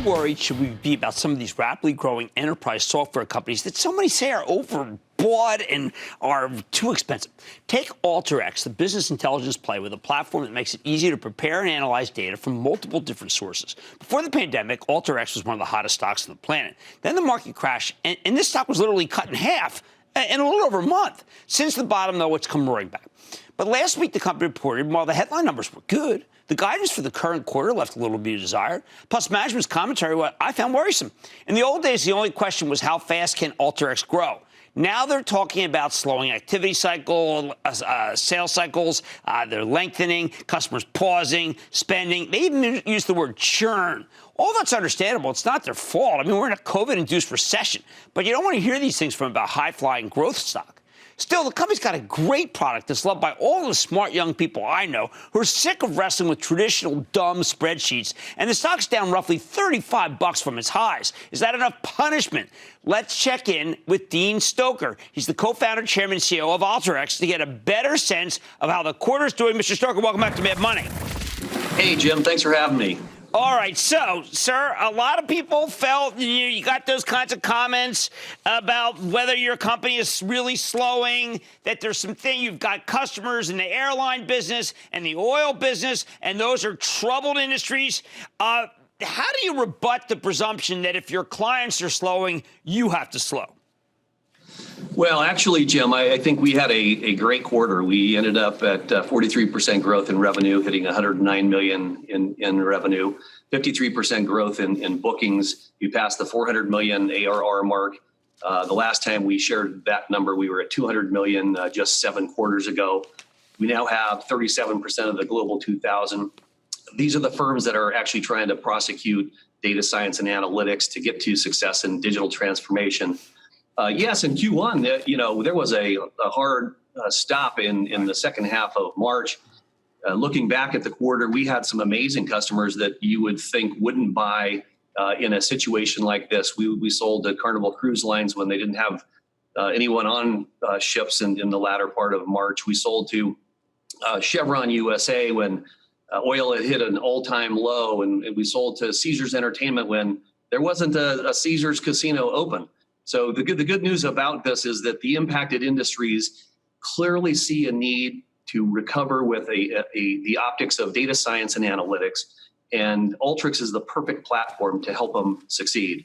worried should we be about some of these rapidly growing enterprise software companies that so many say are overbought and are too expensive? Take Alteryx, the business intelligence play with a platform that makes it easy to prepare and analyze data from multiple different sources. Before the pandemic, Alteryx was one of the hottest stocks on the planet. Then the market crashed, and this stock was literally cut in half in a little over a month. Since the bottom, though, it's come roaring back. But last week, the company reported, while the headline numbers were good, the guidance for the current quarter left a little bit desired. Plus, management's commentary, what I found worrisome. In the old days, the only question was how fast can Alteryx grow? Now they're talking about slowing activity cycle, sales cycles, they're lengthening, customers pausing, spending. They even use the word churn. All that's understandable. It's not their fault. I mean, we're in a COVID-induced recession. But you don't want to hear these things from about high-flying growth stock. Still, the company's got a great product that's loved by all the smart young people I know who are sick of wrestling with traditional dumb spreadsheets, and the stock's down roughly $35 from its highs. Is that enough punishment? Let's check in with Dean Stoecker. He's the co-founder, chairman, and CEO of Alteryx to get a better sense of how the quarter's doing. Mr. Stoecker, welcome back to Mad Money. Hey, Jim. Thanks for having me. All right, so, sir, a lot of people felt you got those kinds of comments about whether your company is really slowing, that there's something, you've got customers in the airline business and the oil business, and those are troubled industries. How do you rebut the presumption that if your clients are slowing, you have to slow? Well, actually, Jim, I think we had a great quarter. We ended up at 43% growth in revenue, hitting $109 million in revenue, 53% growth in bookings. We passed the $400 million ARR mark. The last time we shared that number, we were at $200 million just 7 quarters ago. We now have 37% of the Global 2000. These are the firms that are actually trying to prosecute data science and analytics to get to success in digital transformation. Yes, in Q1, there was a hard stop in the second half of March. Looking back at the quarter, we had some amazing customers that you would think wouldn't buy in a situation like this. We sold to Carnival Cruise Lines when they didn't have anyone on ships in the latter part of March. We sold to Chevron USA when oil had hit an all-time low, and we sold to Caesars Entertainment when there wasn't a Caesars casino open. So the good news about this is that the impacted industries clearly see a need to recover with the optics of data science and analytics, and Alteryx is the perfect platform to help them succeed.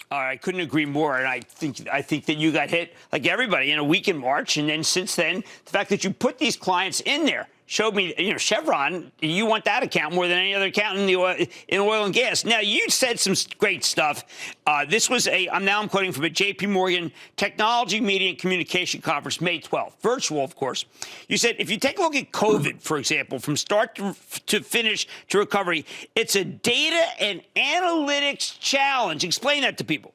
All right, I couldn't agree more, and I think that you got hit like everybody in a week in March, and then since then, the fact that you put these clients in there showed me, Chevron, you want that account more than any other account in oil and gas. Now, you said some great stuff. This was I'm quoting from a JP Morgan Technology, Media, and Communication Conference, May 12th, virtual, of course. You said, if you take a look at COVID, for example, from start to finish to recovery, it's a data and analytics challenge. Explain that to people.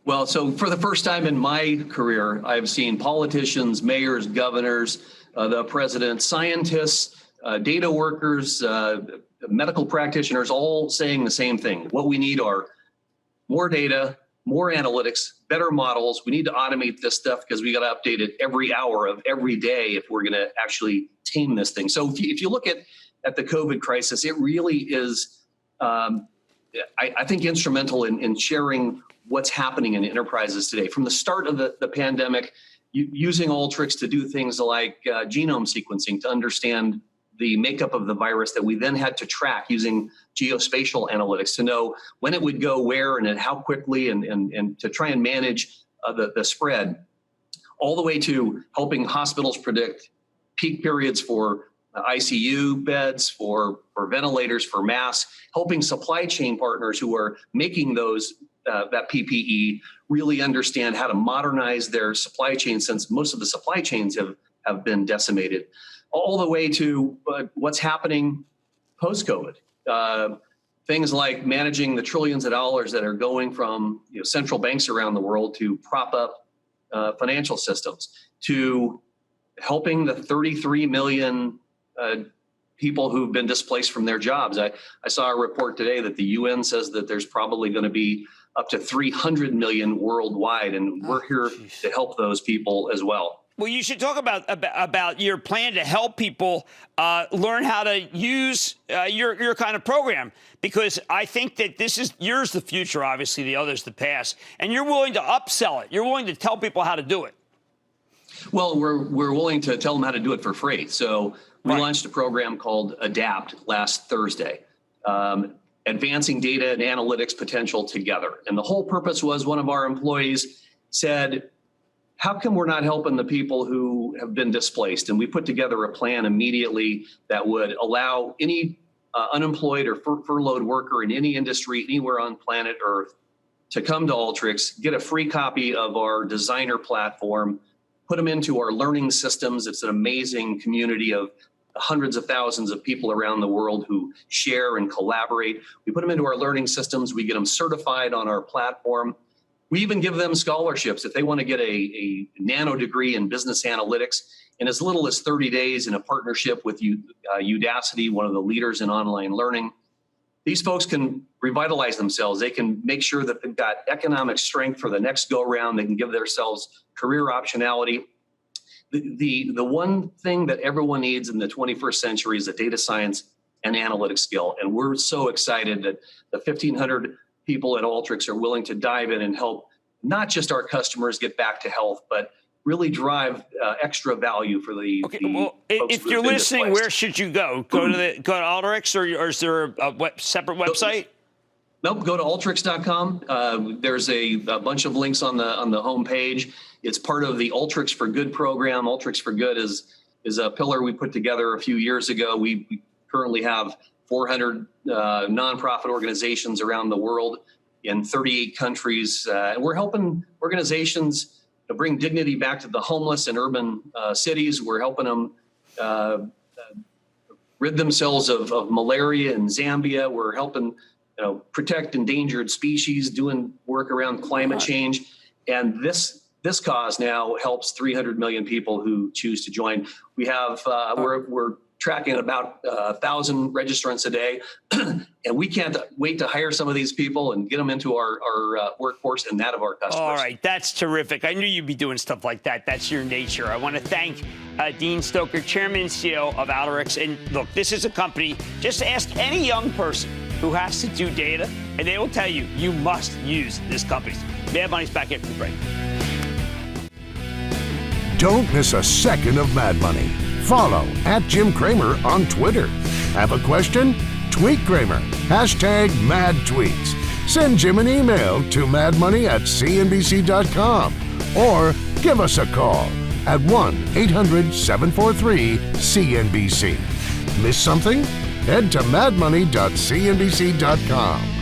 Well, so for the first time in my career, I've seen politicians, mayors, governors, the president, scientists, data workers, medical practitioners, all saying the same thing. What we need are more data, more analytics, better models. We need to automate this stuff because we got to update it every hour of every day if we're going to actually tame this thing. So if you look at the COVID crisis, it really is, I think, instrumental in sharing what's happening in enterprises today. From the start of the pandemic, using Alteryx to do things like genome sequencing to understand the makeup of the virus that we then had to track using geospatial analytics to know when it would go where and at how quickly and to try and manage the spread, all the way to helping hospitals predict peak periods for ICU beds, for ventilators, for masks, helping supply chain partners who are making those that PPE really understand how to modernize their supply chain, since most of the supply chains have been decimated, all the way to what's happening post-COVID. Things like managing the trillions of dollars that are going from central banks around the world to prop up financial systems, to helping the 33 million people who've been displaced from their jobs. I saw a report today that the UN says that there's probably going to be up to 300 million worldwide, and we're here to help those people as well. Well, you should talk about your plan to help people learn how to use your kind of program, because I think that yours the future, obviously the other's the past, and you're willing to upsell it. You're willing to tell people how to do it. Well, we're willing to tell them how to do it for free. So we launched a program called Adapt last Thursday, advancing data and analytics potential together. And the whole purpose was, one of our employees said, how come we're not helping the people who have been displaced? And we put together a plan immediately that would allow any unemployed or furloughed worker in any industry anywhere on planet Earth to come to Alteryx, get a free copy of our designer platform, put them into our learning systems. It's an amazing community of hundreds of thousands of people around the world who share and collaborate. We put them into our learning systems. We get them certified on our platform. We even give them scholarships if they want to get a nano degree in business analytics in as little as 30 days in a partnership with Udacity, one of the leaders in online learning. These folks can revitalize themselves. They can make sure that they've got economic strength for the next go round. They can give themselves career optionality. The one thing that everyone needs in the 21st century is a data science and analytics skill. And we're so excited that the 1,500 people at Alteryx are willing to dive in and help not just our customers get back to health, but really drive extra value for the. Okay, well, if you're listening, displaced. Where should you go? Go to Alteryx, or is there a separate website? Nope. Go to Alteryx.com. There's a bunch of links on the home page. It's part of the Alteryx for Good program. Alteryx for Good is a pillar we put together a few years ago. We currently have 400 nonprofit organizations around the world in 38 countries. And we're helping organizations to bring dignity back to the homeless in urban cities. We're helping them rid themselves of malaria in Zambia. We're helping protect endangered species, doing work around climate change. And this cause now helps 300 million people who choose to join. We have, we're tracking about 1,000 registrants a day, and we can't wait to hire some of these people and get them into our workforce and that of our customers. All right, that's terrific. I knew you'd be doing stuff like that. That's your nature. I want to thank Dean Stoecker, Chairman and CEO of Alteryx. And look, this is a company, just ask any young person who has to do data, and they will tell you, you must use this company. Mad Money's back after the break. Don't miss a second of Mad Money. Follow @Jim Cramer on Twitter. Have a question? Tweet Cramer. #MadTweets. Send Jim an email to madmoney@cnbc.com or give us a call at 1-800-743-CNBC. Miss something? Head to madmoney.cnbc.com.